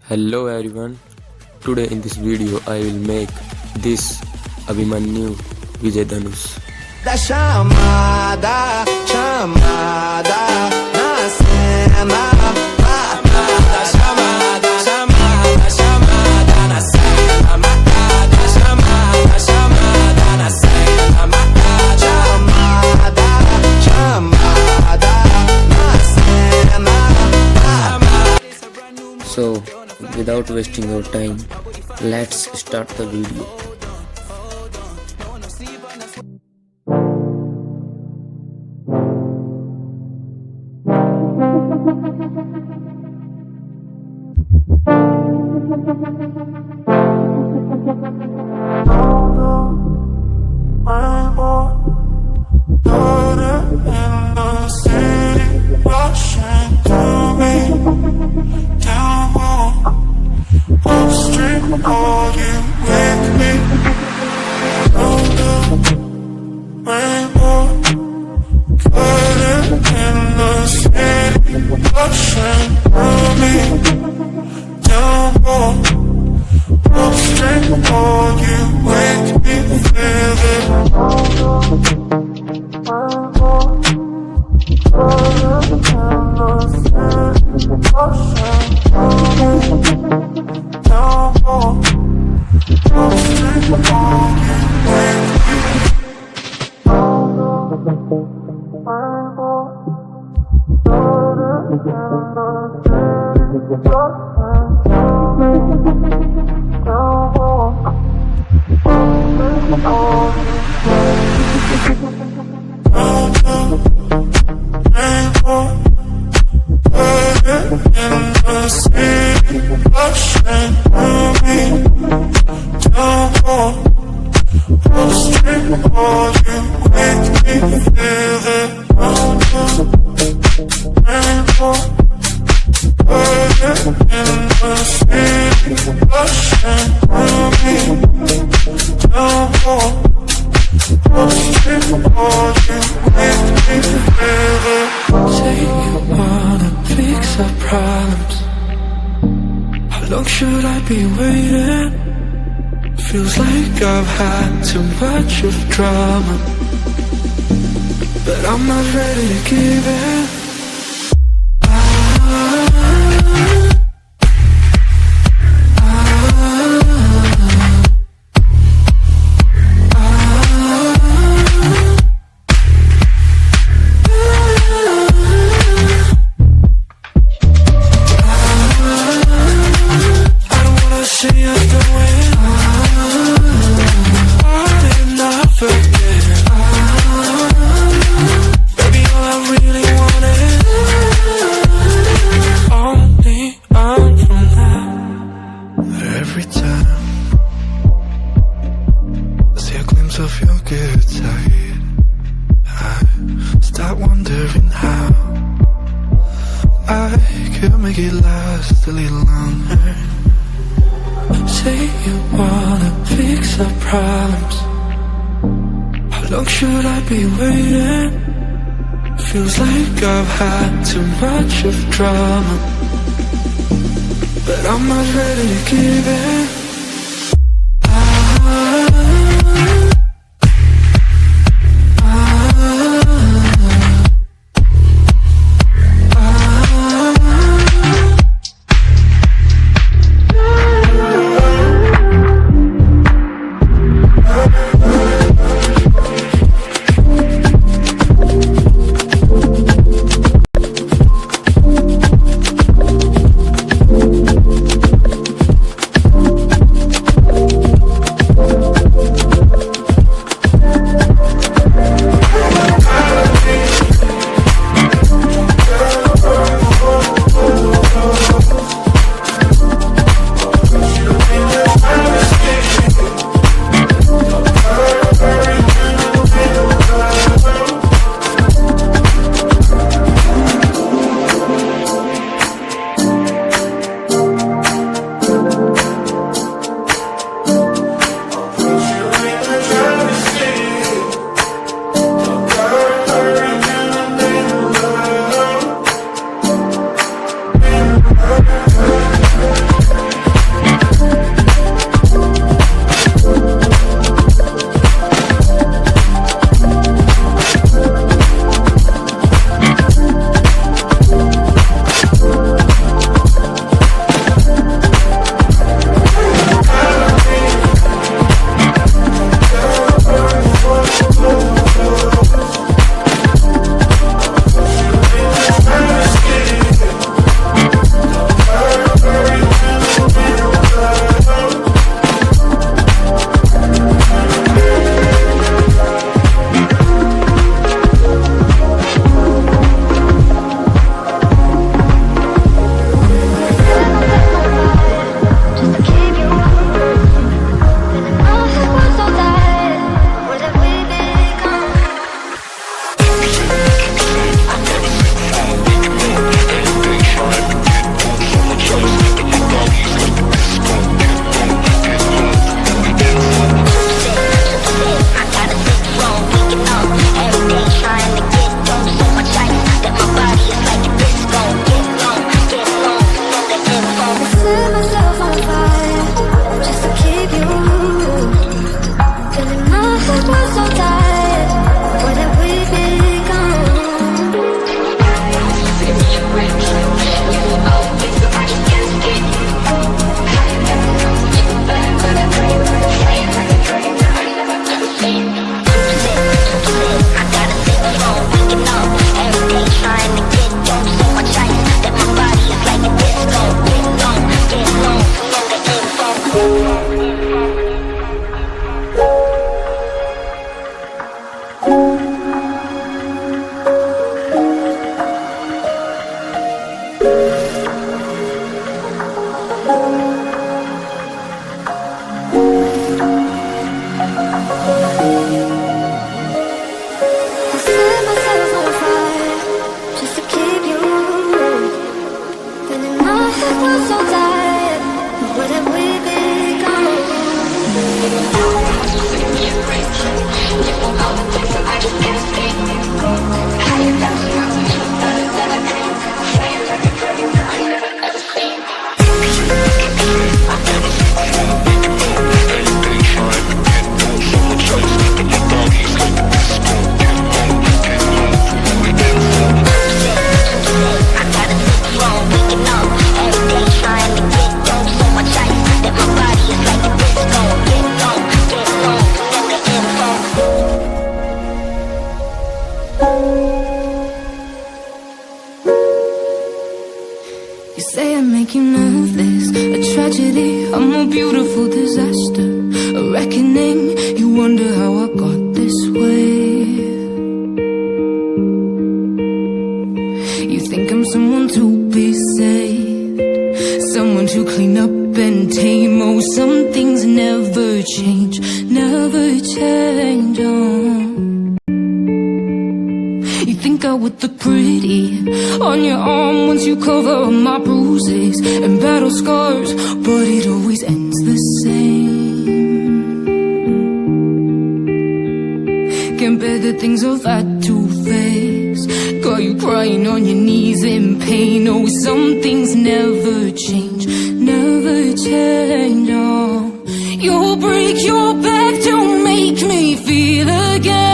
Hello everyone, today in this video I will make this Abhimanyu Vijay Dhanush. Da chamada, chamada, na cena. Da chamada, chamada, chamada, na cena. Da chamada, chamada, na cena. Chamada, chamada, na cena. So, without wasting your time, let's start the video. Say you wanna fix our problems. How long should I be waiting? Feels like I've had too much of drama, but I'm not ready to give in. Every time I see a glimpse of your good side, I start wondering how I could make it last a little longer. Say you wanna fix our problems. How long should I be waiting? Feels like I've had too much of drama, but I'm not ready to give in. set myself on fire just to keep you warm. Then in my head was so tired. What have we become? You say I make you nervous, a tragedy, I'm a beautiful disaster, a reckoning. You wonder how I got this way. You think I'm someone to be saved, someone to clean up and tame. Oh, some things never change, never change. Oh. You think I would look pretty on your arm once you cover up my bruises and battle scars, but it always ends the same. Can't bear the things I've had to face, got you crying on your knees in pain. Oh, some things never change, never change. Oh, you'll break your back to make me feel again,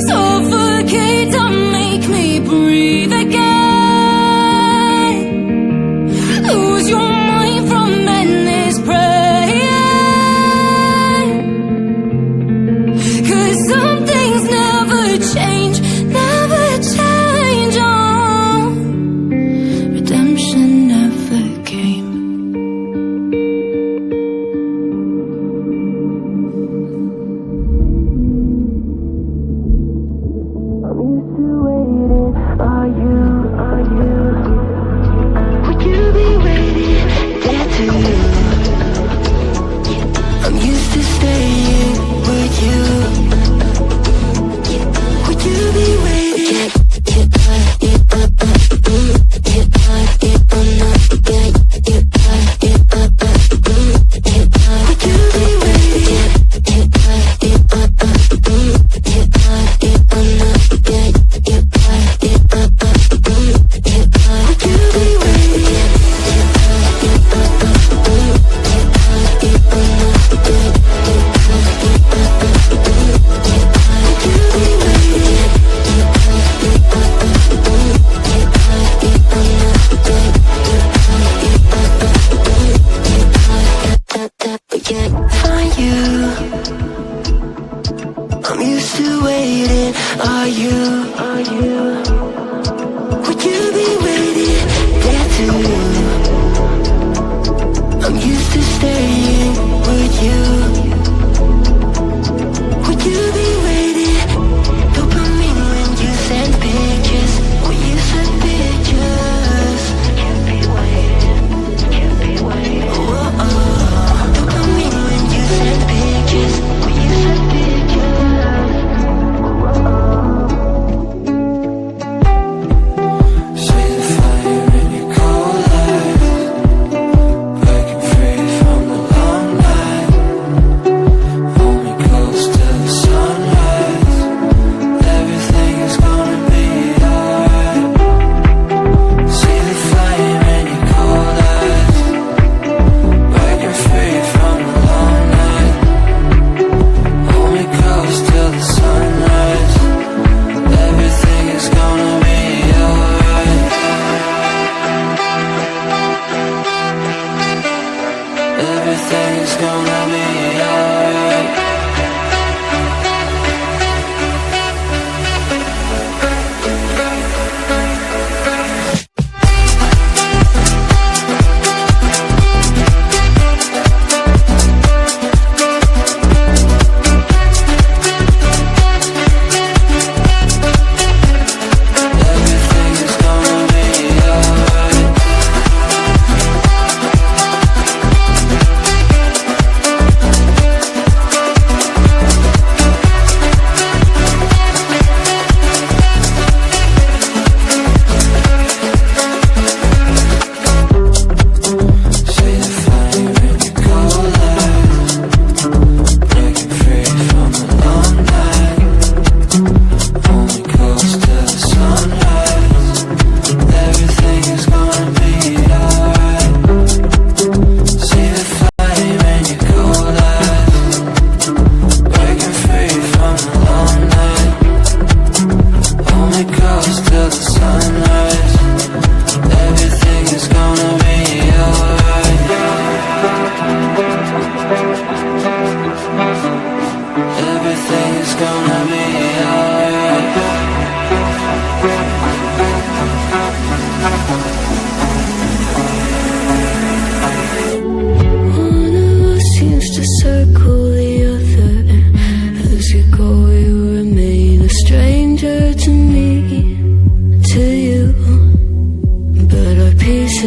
suffocate to make me breathe again, lose your mind from endless praying. 'Cause some things never change, never change. Oh, redemption never came.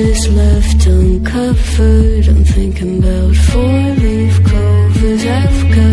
is left uncovered. I'm thinking about four-leaf clovers. I've got